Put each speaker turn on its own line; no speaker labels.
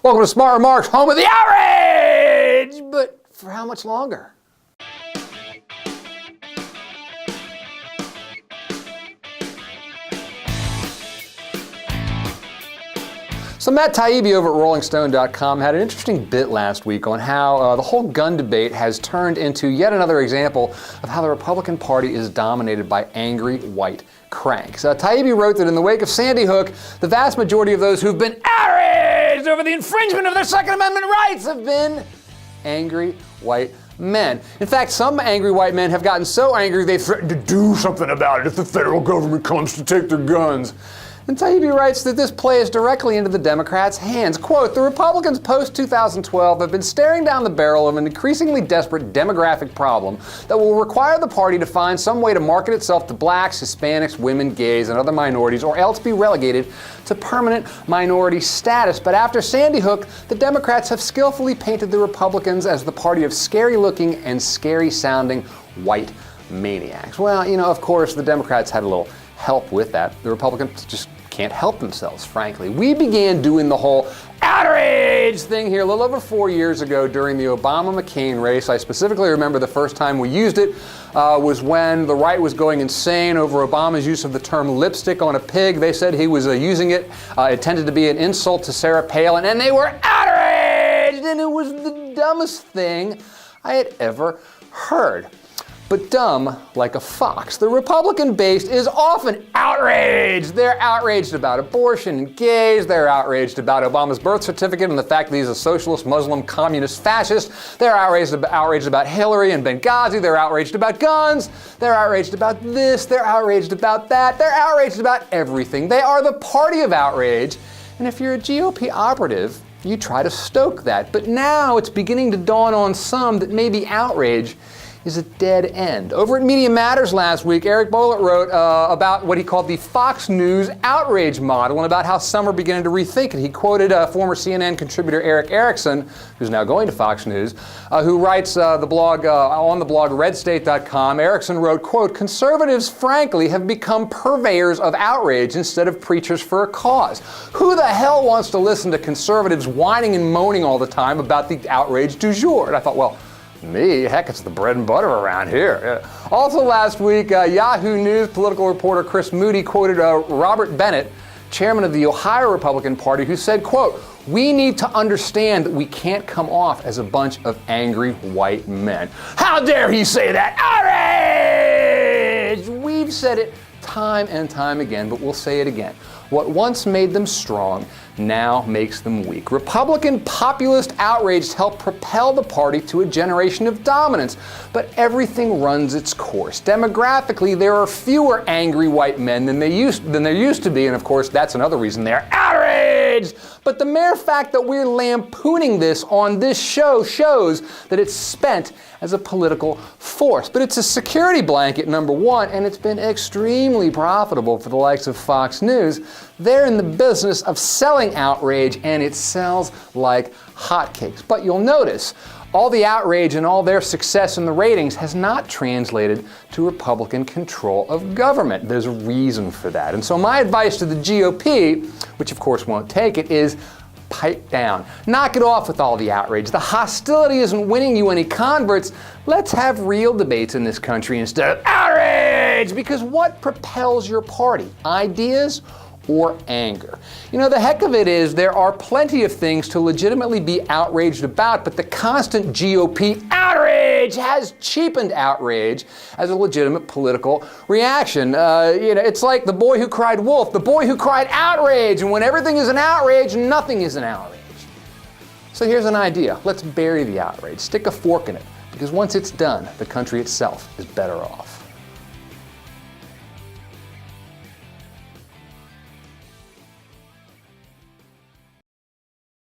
Welcome to Smart Remarks, home of the outrage! But for how much longer? So Matt Taibbi over at RollingStone.com had an interesting bit last week on how the whole gun debate has turned into yet another example of how the Republican Party is dominated by angry white cranks. Taibbi wrote that in the wake of Sandy Hook, the vast majority of those who've been outraged over the infringement of their Second Amendment rights have been angry white men. In fact, some angry white men have gotten so angry they threaten to do something about it if the federal government comes to take their guns. And Taibbi writes that this plays directly into the Democrats' hands. Quote, the Republicans post-2012 have been staring down the barrel of an increasingly desperate demographic problem that will require the party to find some way to market itself to blacks, Hispanics, women, gays, and other minorities, or else be relegated to permanent minority status. But after Sandy Hook, the Democrats have skillfully painted the Republicans as the party of scary-looking and scary-sounding white maniacs. Well, you know, of course, the Democrats had a little help with that. The Republicans just can't help themselves, frankly. We began doing the whole outrage thing here a little over 4 years ago during the Obama-McCain race. I specifically remember the first time we used it was when the right was going insane over Obama's use of the term lipstick on a pig. They said he was using it, intended to be an insult to Sarah Palin, and they were outraged, and it was the dumbest thing I had ever heard. But dumb like a fox. The Republican base is often outraged. They're outraged about abortion and gays. They're outraged about Obama's birth certificate and the fact that he's a socialist, Muslim, communist, fascist. They're outraged about Hillary and Benghazi. They're outraged about guns. They're outraged about this. They're outraged about that. They're outraged about everything. They are the party of outrage. And if you're a GOP operative, you try to stoke that. But now it's beginning to dawn on some that maybe outrage is a dead end. Over at Media Matters last week, Eric Boehlert wrote about what he called the Fox News outrage model and about how some are beginning to rethink it. He quoted former CNN contributor Eric Erickson, who's now going to Fox News, who writes on the blog redstate.com. Erickson wrote, quote, conservatives, frankly, have become purveyors of outrage instead of preachers for a cause. Who the hell wants to listen to conservatives whining and moaning all the time about the outrage du jour? And I thought, well, me? Heck, it's the bread and butter around here. Also last week, Yahoo News political reporter Chris Moody quoted Robert Bennett, chairman of the Ohio Republican Party, who said, quote, we need to understand that we can't come off as a bunch of angry white men. How dare he say that? Outrage! We've said it time and time again, but we'll say it again. What once made them strong now makes them weak. Republican populist outrage helped propel the party to a generation of dominance, but everything runs its course. Demographically, there are fewer angry white men than there used to be, and of course, that's another reason they're outraged. But the mere fact that we're lampooning this on this show shows that it's spent as a political force. But it's a security blanket, number one, and it's been extremely profitable for the likes of Fox News. They're in the business of selling outrage, and it sells like hotcakes. But you'll notice all the outrage and all their success in the ratings has not translated to Republican control of government. There's a reason for that. And so my advice to the GOP, which of course won't take it, is pipe down. Knock it off with all the outrage. The hostility isn't winning you any converts. Let's have real debates in this country instead of outrage, because what propels your party? Ideas or anger? You know, the heck of it is there are plenty of things to legitimately be outraged about, but the constant GOP outrage has cheapened outrage as a legitimate political reaction. It's like the boy who cried wolf, the boy who cried outrage, and when everything is an outrage, nothing is an outrage. So here's an idea. Let's bury the outrage, stick a fork in it, because once it's done, the country itself is better off.